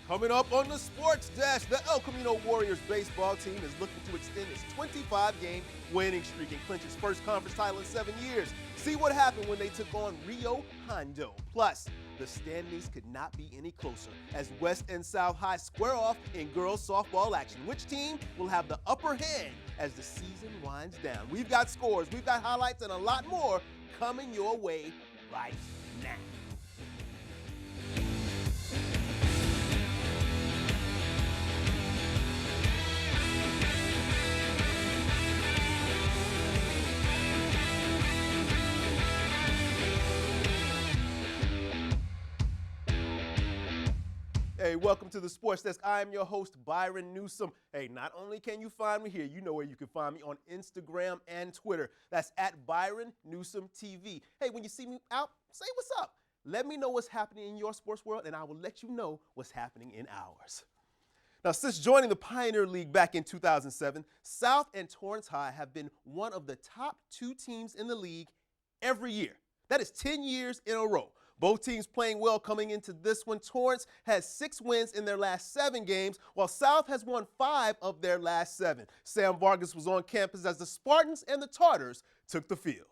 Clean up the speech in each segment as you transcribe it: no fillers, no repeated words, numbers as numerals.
Coming up on the Sports Desk, the El Camino Warriors baseball team is looking to extend its 25-game winning streak and clinch its first conference title in 7 years. See what happened when they took on Rio Hondo. Plus, the standings could not be any closer as West and South High square off in girls softball action. Which team will have the upper hand as the season winds down? We've got scores, we've got highlights, and a lot more coming your way right now. Hey, welcome to the Sports Desk. I am your host, Byron Newsome. Hey, not only can you find me here, you know where you can find me on Instagram and Twitter. That's at Byron Newsome TV. Hey, when you see me out, say what's up. Let me know what's happening in your sports world, and I will let you know what's happening in ours. Now, since joining the Pioneer League back in 2007, South and Torrance High have been one of the top 2 teams in the league every year. That is 10 years in a row. Both teams playing well coming into this one. Torrance has 6 wins in their last 7 games, while South has won 5 of their last 7. Sam Vargas was on campus as the Spartans and the Tartars took the field.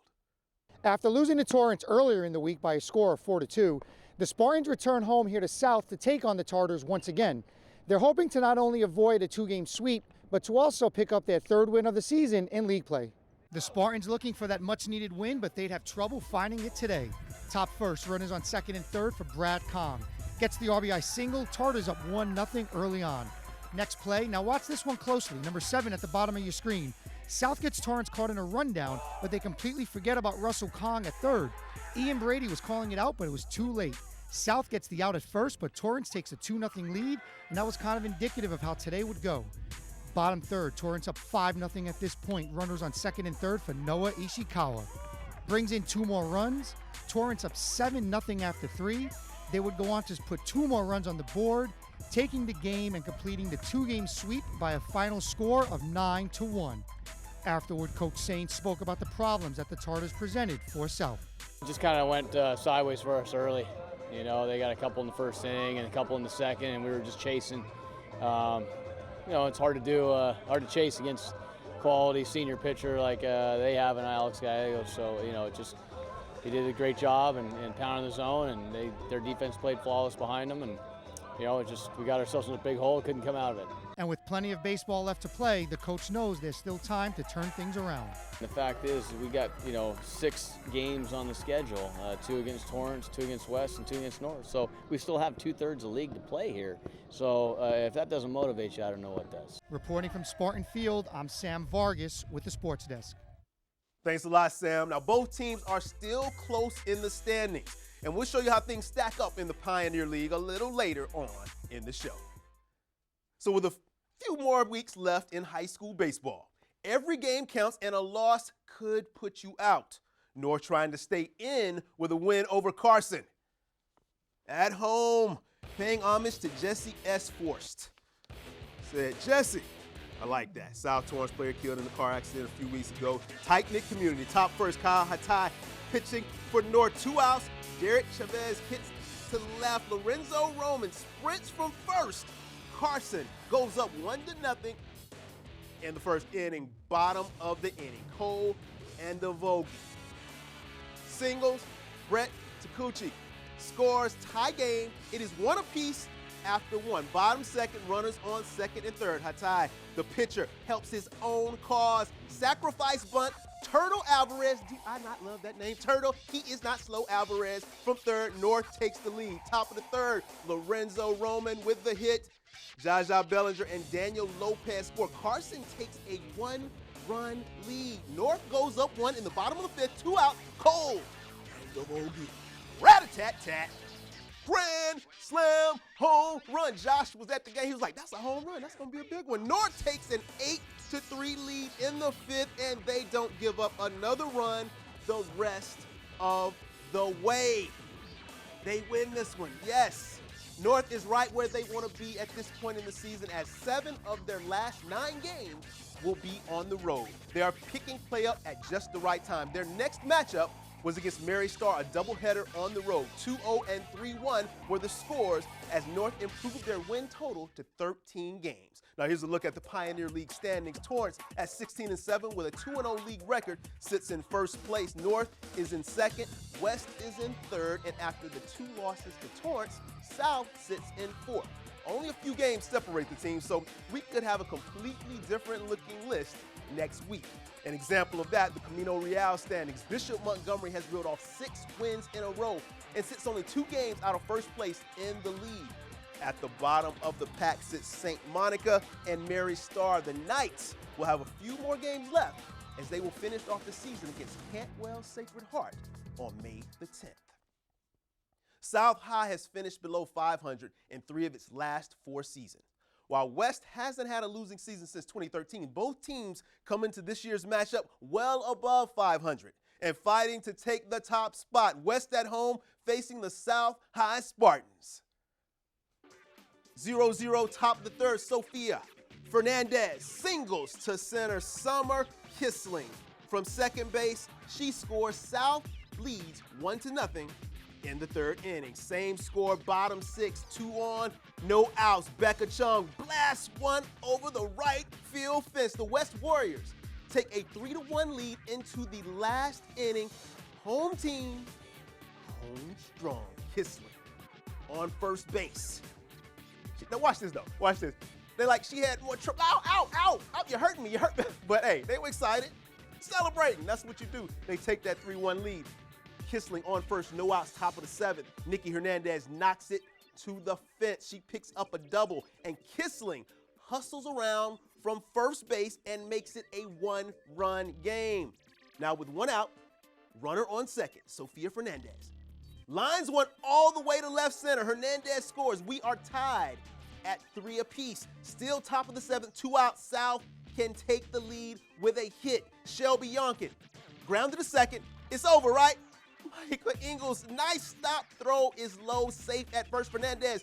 After losing to Torrance earlier in the week by a score of 4-2, the Spartans return home here to South to take on the Tartars once again. They're hoping to not only avoid a 2-game sweep, but to also pick up their 3rd win of the season in league play. The Spartans looking for that much-needed win, but they'd have trouble finding it today. Top first, runners on 2nd and 3rd for Brad Kong. Gets the RBI single, Tartars up 1-0 early on. Next play, now watch this one closely, number 7 at the bottom of your screen. South gets Torrance caught in a rundown, but they completely forget about Russell Kong at 3rd. Ian Brady was calling it out, but it was too late. South gets the out at first, but Torrance takes a 2-0 lead, and that was kind of indicative of how today would go. Bottom 3rd, Torrance up 5-0 at this point. Runners on 2nd and 3rd for Noah Ishikawa. Brings in 2 more runs. Torrance up 7-0 after 3. They would go on to put 2 more runs on the board, taking the game and completing the 2-game sweep by a final score of 9-1. Afterward, Coach Sain spoke about the problems that the Tartars presented for South. It just kind of went sideways for us early. You know, they got a couple in the 1st inning and a couple in the 2nd, and we were just chasing. You know, it's hard to do, hard to chase against quality senior pitcher like they have in Alex Gallegos. So, you know, he did a great job and pounding the zone, and their defense played flawless behind them, and you know, we got ourselves in a big hole, couldn't come out of it. And with plenty of baseball left to play, the coach knows there's still time to turn things around. The fact is, we got 6 games on the schedule: 2 against Torrance, 2 against West, and 2 against North. So we still have 2/3 of league to play here. So if that doesn't motivate you, I don't know what does. Reporting from Spartan Field, I'm Sam Vargas with the Sports Desk. Thanks a lot, Sam. Now, both teams are still close in the standings, and we'll show you how things stack up in the Pioneer League a little later on in the show. So with a few more weeks left in high school baseball, every game counts and a loss could put you out. North trying to stay in with a win over Carson. At home, paying homage to Jesse S. Forst. Said, Jesse, I like that. South Torrance player killed in a car accident a few weeks ago. Tight-knit community. Top first, Kyle Hatai pitching for North. 2 outs. Derek Chavez hits to the left. Lorenzo Roman sprints from first. Carson goes up 1-0 in the 1st inning. Bottom of the inning. Cole and the Vogie. Singles, Brett Takuchi scores, tie game. It is 1 apiece after 1. Bottom 2nd, runners on 2nd and 3rd. Hatai, the pitcher, helps his own cause. Sacrifice bunt. Turtle Alvarez, do I not love that name? Turtle, he is not slow. Alvarez from 3rd. North takes the lead. Top of the 3rd, Lorenzo Roman with the hit. Jaja Bellinger and Daniel Lopez score. Carson takes a 1-run lead. North goes up 1 in the bottom of the 5th. 2 out. Cole and the Vogie. Rat-a-tat-tat. Grand slam home run. Josh was at the game. He was like, that's a home run. That's going to be a big one. North takes an 8-3 lead in the 5th, and they don't give up another run the rest of the way. They win this one, yes. North is right where they want to be at this point in the season, as 7 of their last 9 games will be on the road. They are picking play up at just the right time. Their next matchup was against Mary Star, a doubleheader on the road. 2-0 and 3-1 were the scores as North improved their win total to 13 games. Now here's a look at the Pioneer League standings. Torrance at 16-7 with a 2-0 league record sits in first place. North is in second, West is in third, and after the 2 losses to Torrance, South sits in fourth. Only a few games separate the teams, so we could have a completely different looking list next week. An example of that, the Camino Real standings. Bishop Montgomery has reeled off 6 wins in a row and sits only 2 games out of first place in the league. At the bottom of the pack sits St. Monica and Mary Star. The Knights will have a few more games left as they will finish off the season against Cantwell Sacred Heart on May the 10th. South High has finished below 500 in 3 of its last 4 seasons. While West hasn't had a losing season since 2013, both teams come into this year's matchup well above 500 and fighting to take the top spot. West at home facing the South High Spartans. 0-0 top of the third, Sophia Fernandez singles to center. Summer Kissling from second base. She scores. South leads 1-0 in the 3rd inning. Same score, bottom 6, 2 on, no outs. Becca Chung blasts one over the right field fence. The West Warriors take a 3-1 lead into the last inning. Home team, home strong. Kissling on first base. Now watch this though, watch this. They're like, she had more trouble. Ow, ow, ow, ow, you hurt me, you hurt me. But hey, they were excited, celebrating. That's what you do. They take that 3-1 lead. Kissling on first, no outs, top of the 7th. Nikki Hernandez knocks it to the fence. She picks up a double, and Kissling hustles around from first base and makes it a 1-run game. Now with 1 out, runner on second, Sofia Fernandez lines one all the way to left center. Hernandez scores. We are tied at 3 apiece. Still top of the 7th, 2 out. South can take the lead with a hit. Shelby Yonkin grounded to second. It's over, right? Michael Ingles, nice stop throw is low, safe at first. Fernandez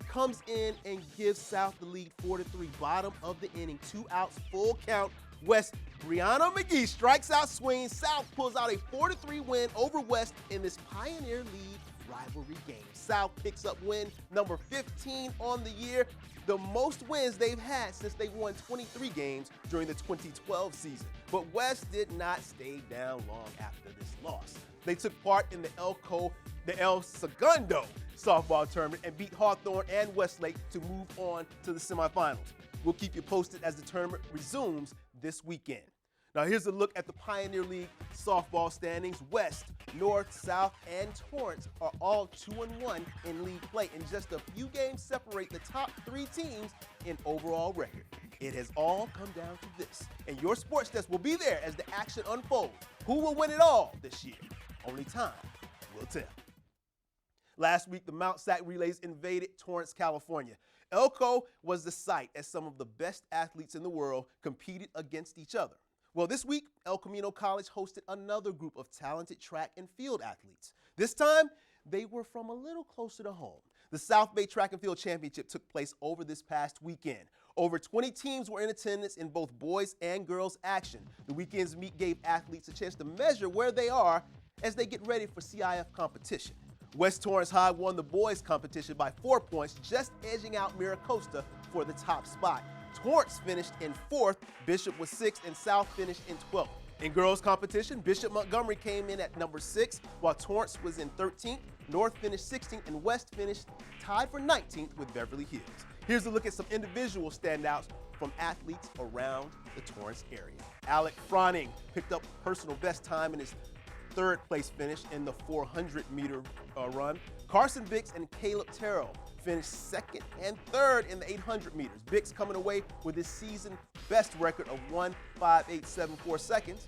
comes in and gives South the lead 4-3. Bottom of the inning, 2 outs, full count. West, Brianna McGee strikes out swing. South pulls out a 4-3 win over West in this Pioneer League rivalry game. South picks up win number 15 on the year, the most wins they've had since they won 23 games during the 2012 season. But West did not stay down long after this loss. They took part in the El Segundo softball tournament and beat Hawthorne and Westlake to move on to the semifinals. We'll keep you posted as the tournament resumes this weekend. Now here's a look at the Pioneer League softball standings. West, North, South, and Torrance are all 2-1 in league play, and just a few games separate the top 3 teams in overall record. It has all come down to this, and your sports desk will be there as the action unfolds. Who will win it all this year? Only time will tell. Last week, the Mount Sac Relays invaded Torrance, California. Elko was the site as some of the best athletes in the world competed against each other. Well, this week, El Camino College hosted another group of talented track and field athletes. This time, they were from a little closer to home. The South Bay Track and Field Championship took place over this past weekend. Over 20 teams were in attendance in both boys and girls action. The weekend's meet gave athletes a chance to measure where they are as they get ready for CIF competition. West Torrance High won the boys competition by 4 points, just edging out Miracosta for the top spot. Torrance finished in 4th, Bishop was 6th, and South finished in 12th. In girls competition, Bishop Montgomery came in at number 6, while Torrance was in 13th, North finished 16th, and West finished tied for 19th with Beverly Hills. Here's a look at some individual standouts from athletes around the Torrance area. Alec Froning picked up personal best time in his 3rd place finish in the 400-meter run. Carson Bix and Caleb Terrell finished 2nd and 3rd in the 800 meters. Bix coming away with his season best record of 1:58.74 seconds.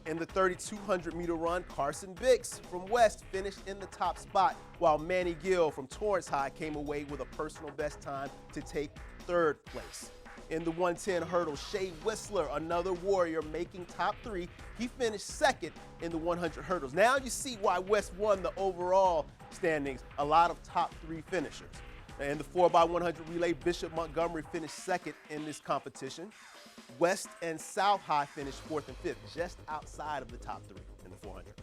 In the 3,200-meter run, Carson Bix from West finished in the top spot, while Manny Gill from Torrance High came away with a personal best time to take 3rd place. In the 110 hurdle, Shea Whistler, another warrior making top 3, he finished 2nd in the 100 hurdles. Now you see why West won the overall standings, a lot of top 3 finishers. In the 4x100 relay, Bishop Montgomery finished 2nd in this competition. West and South High finished 4th and 5th, just outside of the top 3 in the 400.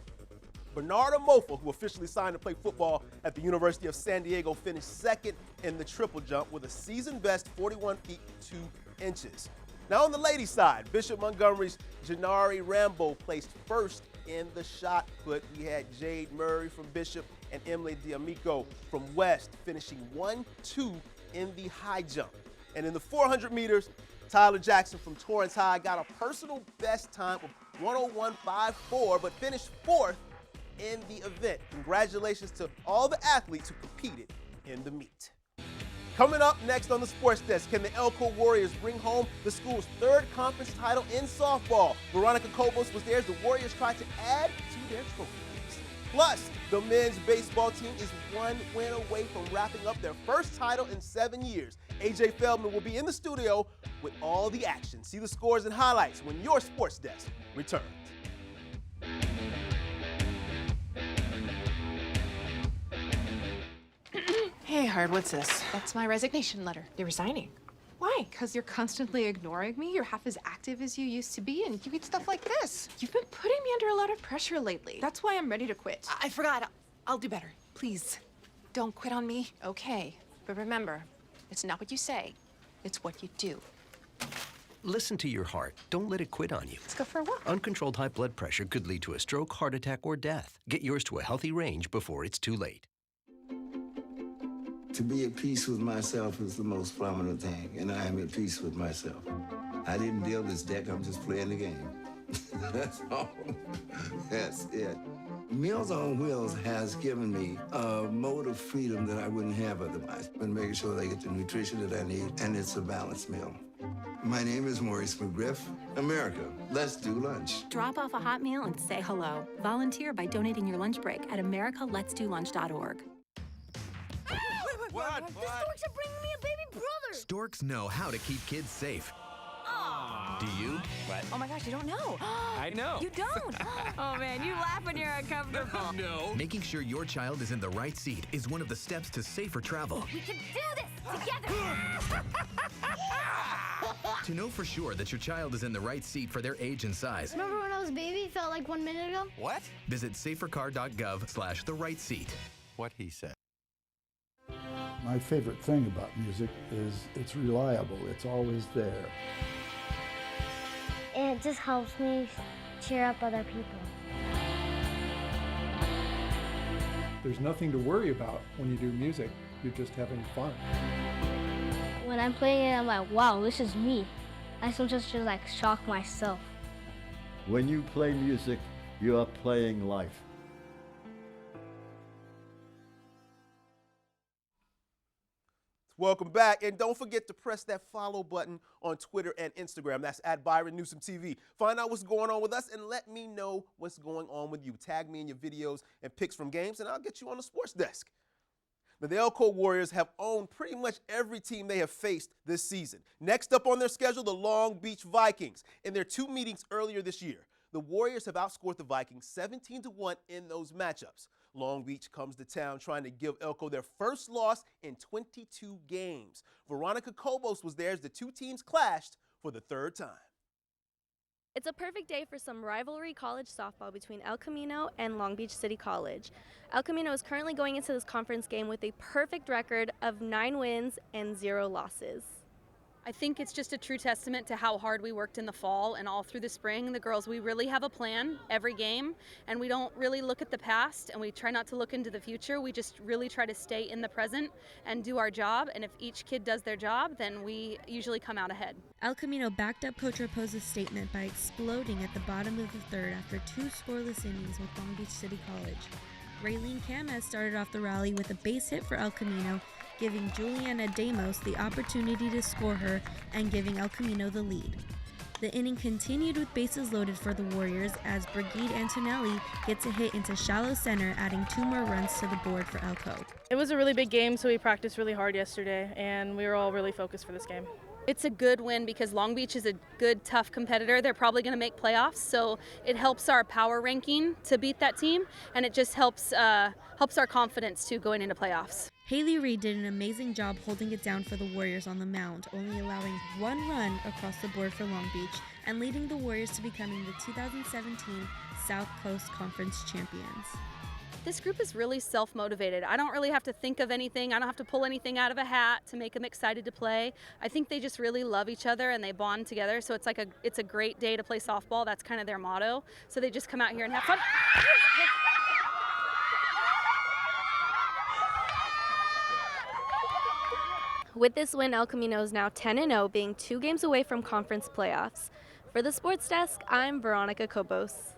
Bernardo Mofo, who officially signed to play football at the University of San Diego, finished second in the triple jump with a season-best 41 feet 2 inches. Now on the ladies' side, Bishop Montgomery's Janari Rambo placed first in the shot put. We had Jade Murray from Bishop and Emily D'Amico from West finishing 1-2 in the high jump. And in the 400 meters, Tyler Jackson from Torrance High got a personal best time of 101.54, but finished fourth in the event. Congratulations to all the athletes who competed in the meet. Coming up next on the Sports Desk, can the Elko Warriors bring home the school's third conference title in softball? Veronica Cobos was there as the Warriors tried to add to their trophy list. Plus, the men's baseball team is one win away from wrapping up their first title in 7 years. AJ Feldman will be in the studio with all the action. See the scores and highlights when your Sports Desk returns. Hey, Hard, what's this? That's my resignation letter. You're resigning. Why? Because you're constantly ignoring me. You're half as active as you used to be, and you get stuff like this. You've been putting me under a lot of pressure lately. That's why I'm ready to quit. I forgot. I'll do better. Please, don't quit on me. Okay, but remember, it's not what you say, it's what you do. Listen to your heart. Don't let it quit on you. Let's go for a walk. Uncontrolled high blood pressure could lead to a stroke, heart attack, or death. Get yours to a healthy range before it's too late. To be at peace with myself is the most prominent thing, and I am at peace with myself. I didn't deal this deck, I'm just playing the game. That's all. That's it. Meals on Wheels has given me a mode of freedom that I wouldn't have otherwise. Been making sure they get the nutrition that I need, and it's a balanced meal. My name is Maurice McGriff. America, let's do lunch. Drop off a hot meal and say hello. Volunteer by donating your lunch break at americaletsdolunch.org. What? The storks are bringing me a baby brother! Storks know how to keep kids safe. Aww. Do you? What? Oh my gosh, you don't know. I know. You don't? Oh man, you laugh when you're uncomfortable. No. Making sure your child is in the right seat is one of the steps to safer travel. We can do this together! To know for sure that your child is in the right seat for their age and size. Remember when I was a baby, felt like 1 minute ago? What? Visit safercar.gov/the-right-seat. What he said. My favorite thing about music is it's reliable. It's always there. And it just helps me cheer up other people. There's nothing to worry about when you do music. You're just having fun. When I'm playing it, I'm like, wow, this is me. I sometimes just like shock myself. When you play music, you are playing life. Welcome back, and don't forget to press that follow button on Twitter and Instagram. That's at Byron Newsome TV. Find out what's going on with us and let me know what's going on with you. Tag me in your videos and pics from games, and I'll get you on the Sports Desk. Now, the Elko Warriors have owned pretty much every team they have faced this season. Next up on their schedule, the Long Beach Vikings. In their 2 meetings earlier this year, the Warriors have outscored the Vikings 17-1 in those matchups. Long Beach comes to town trying to give Elko their first loss in 22 games. Veronica Cobos was there as the two teams clashed for the third time. It's a perfect day for some rivalry college softball between El Camino and Long Beach City College. El Camino is currently going into this conference game with a perfect record of 9 wins and 0 losses. I think it's just a true testament to how hard we worked in the fall and all through the spring. The girls, we really have a plan every game, and we don't really look at the past, and we try not to look into the future. We just really try to stay in the present and do our job, and if each kid does their job, then we usually come out ahead. El Camino backed up Coach Raposa's statement by exploding at the bottom of the third after 2 scoreless innings with Long Beach City College. Raylene Camas started off the rally with a base hit for El Camino, giving Juliana Damos the opportunity to score her and giving El Camino the lead. The inning continued with bases loaded for the Warriors as Brigitte Antonelli gets a hit into shallow center, adding 2 more runs to the board for Elko. It was a really big game, so we practiced really hard yesterday, and we were all really focused for this game. It's a good win because Long Beach is a good, tough competitor. They're probably going to make playoffs, so it helps our power ranking to beat that team, and it just helps our confidence too going into playoffs. Haley Reed did an amazing job holding it down for the Warriors on the mound, only allowing 1 run across the board for Long Beach and leading the Warriors to becoming the 2017 South Coast Conference champions. This group is really self-motivated. I don't really have to think of anything. I don't have to pull anything out of a hat to make them excited to play. I think they just really love each other and they bond together. So it's a great day to play softball. That's kind of their motto. So they just come out here and have fun. With this win, El Camino is now 10-0, being 2 games away from conference playoffs. For the Sports Desk, I'm Veronica Cobos.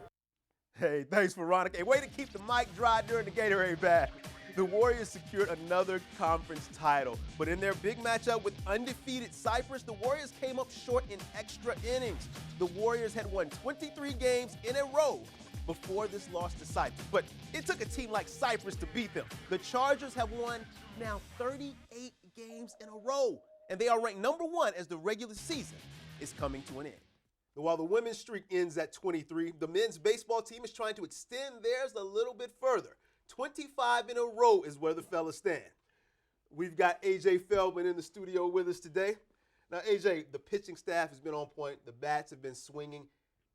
Hey, thanks, Veronica. Hey, way to keep the mic dry during the Gatorade bag. The Warriors secured another conference title, but in their big matchup with undefeated Cypress, the Warriors came up short in extra innings. The Warriors had won 23 games in a row before this loss to Cypress, but it took a team like Cypress to beat them. The Chargers have won now 38 games in a row, and they are ranked #1 as the regular season is coming to an end. While the women's streak ends at 23, the men's baseball team is trying to extend theirs a little bit further. 25 in a row is where the fellas stand. We've got AJ Feldman in the studio with us today. Now, AJ, the pitching staff has been on point. The bats have been swinging.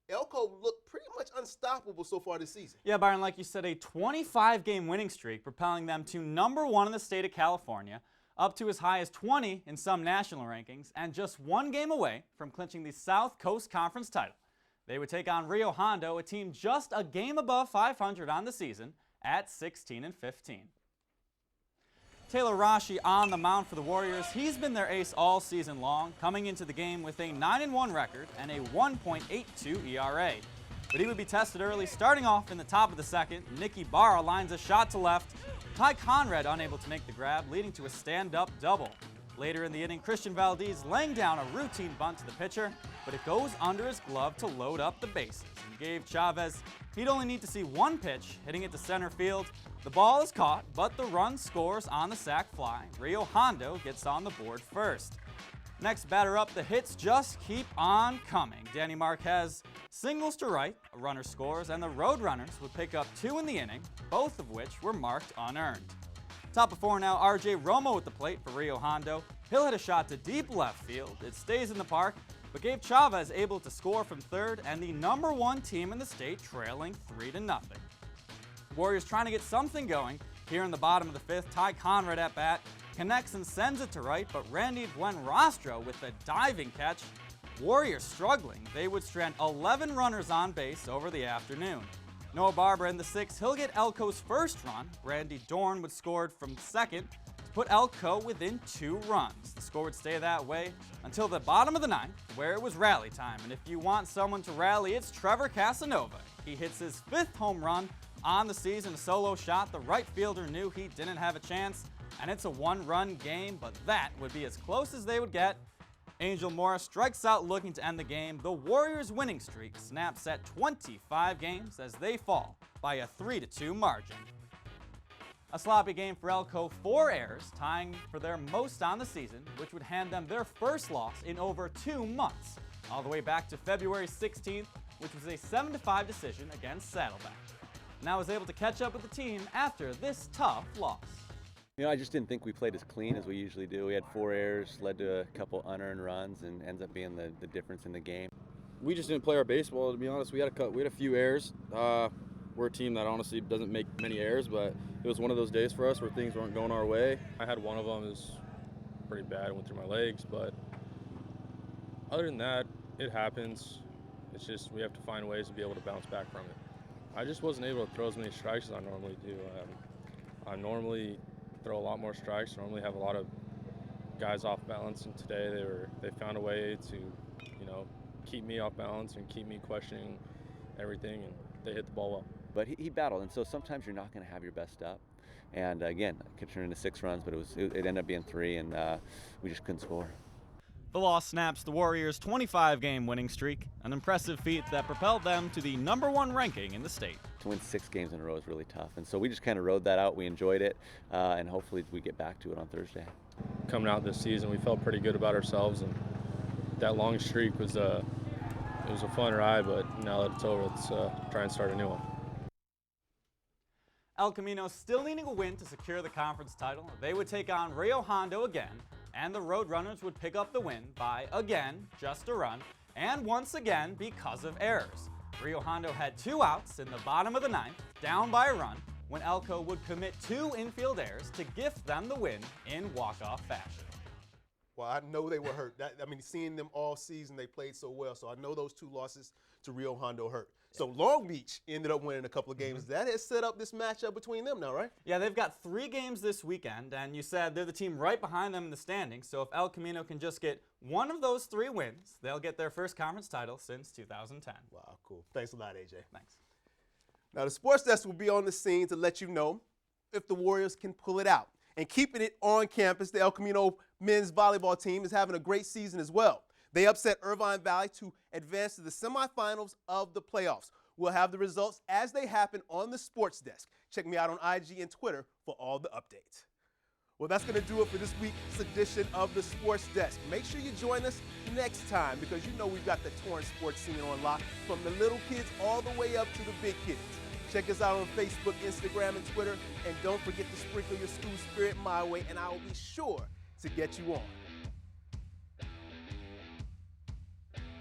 Elko looked pretty much unstoppable so far this season. Yeah, Byron, like you said, a 25-game winning streak, propelling them to #1 in the state of California, up to as high as 20 in some national rankings, and just 1 game away from clinching the South Coast Conference title. They would take on Rio Hondo, a team just a game above 500 on the season at 16-15. Taylor Rashi on the mound for the Warriors. He's been their ace all season long, coming into the game with a 9-1 record and a 1.82 ERA. But he would be tested early, starting off in the top of the second. Nicky Barra lines a shot to left. Ty Conrad unable to make the grab, leading to a stand-up double. Later in the inning, Christian Valdez laying down a routine bunt to the pitcher, but it goes under his glove to load up the bases. And Gabe Chavez, he'd only need to see 1 pitch, hitting it to center field. The ball is caught, but the run scores on the sac fly. Rio Hondo gets on the board first. Next batter up, the hits just keep on coming. Danny Marquez singles to right, a runner scores, and the Roadrunners would pick up 2 in the inning, both of which were marked unearned. Top of 4 now, RJ Romo at the plate for Rio Hondo. He'll hit a shot to deep left field. It stays in the park, but Gabe Chavez able to score from third, and the #1 team in the state trailing 3-0. Warriors trying to get something going. Here in the bottom of the 5th, Ty Conrad at bat connects and sends it to right, but Randy Buenrostro with a diving catch. Warriors struggling. They would strand 11 runners on base over the afternoon. Noah Barber in the 6th, he'll get Elko's first run. Randy Dorn would score from second to put Elko within 2 runs. The score would stay that way until the bottom of the 9th, where it was rally time. And if you want someone to rally, it's Trevor Casanova. He hits his 5th home run on the season, a solo shot. The right fielder knew he didn't have a chance, and it's a 1-run game, but that would be as close as they would get. Angel Morris strikes out looking to end the game. The Warriors' winning streak snaps at 25 games as they fall by a 3-2 margin. A sloppy game for Elko, 4 errors, tying for their most on the season, which would hand them their first loss in over 2 months, all the way back to February 16th, which was a 7-5 decision against Saddleback. And I was able to catch up with the team after this tough loss. You know, I just didn't think we played as clean as we usually do. We had 4 errors, led to a couple unearned runs, and ends up being the difference in the game. We just didn't play our baseball, to be honest. We had a few errors. We're a team that honestly doesn't make many errors, but it was one of those days for us where things weren't going our way. I had one of them, it was pretty bad, it went through my legs, but other than that, it happens. It's just we have to find ways to be able to bounce back from it. I just wasn't able to throw as many strikes as I normally do. I normally throw a lot more strikes. I normally have a lot of guys off balance, and today they found a way to, keep me off balance and keep me questioning everything, and they hit the ball well. But he battled, and so sometimes you're not going to have your best up. And again, it could turn into 6 runs, but it ended up being 3, and we just couldn't score. The loss snaps the Warriors' 25-game winning streak, an impressive feat that propelled them to the #1 ranking in the state. To win 6 games in a row is really tough, and so we just kind of rode that out. We enjoyed it, and hopefully we get back to it on Thursday. Coming out this season, we felt pretty good about ourselves, and that long streak was it was a fun ride, but now that it's over, let's try and start a new one. El Camino still needing a win to secure the conference title. They would take on Rio Hondo again, and the Roadrunners would pick up the win by, again, just a run. and once again because of errors. Rio Hondo had 2 outs in the bottom of the 9th, down by a run, when Elko would commit 2 infield errors to gift them the win in walk-off fashion. Well, I know they were hurt. Seeing them all season, they played so well. So I know those 2 losses to Rio Hondo hurt. So Long Beach ended up winning a couple of games. That has set up this matchup between them now, right? Yeah, they've got 3 games this weekend, and you said they're the team right behind them in the standings. So if El Camino can just get one of those 3 wins, they'll get their first conference title since 2010. Wow, cool. Thanks a lot, AJ. Thanks. Now, the Sports Desk will be on the scene to let you know if the Warriors can pull it out. And keeping it on campus, the El Camino men's volleyball team is having a great season as well. They upset Irvine Valley to advance to the semifinals of the playoffs. We'll have the results as they happen on the Sports Desk. Check me out on IG and Twitter for all the updates. Well, that's going to do it for this week's edition of the Sports Desk. Make sure you join us next time because you know we've got the Torrance sports scene on lock from the little kids all the way up to the big kids. Check us out on Facebook, Instagram, and Twitter. And don't forget to sprinkle your school spirit my way, and I will be sure to get you on.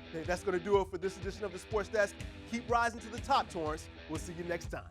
Okay, that's going to do it for this edition of the Sports Desk. Keep rising to the top, Torrance. We'll see you next time.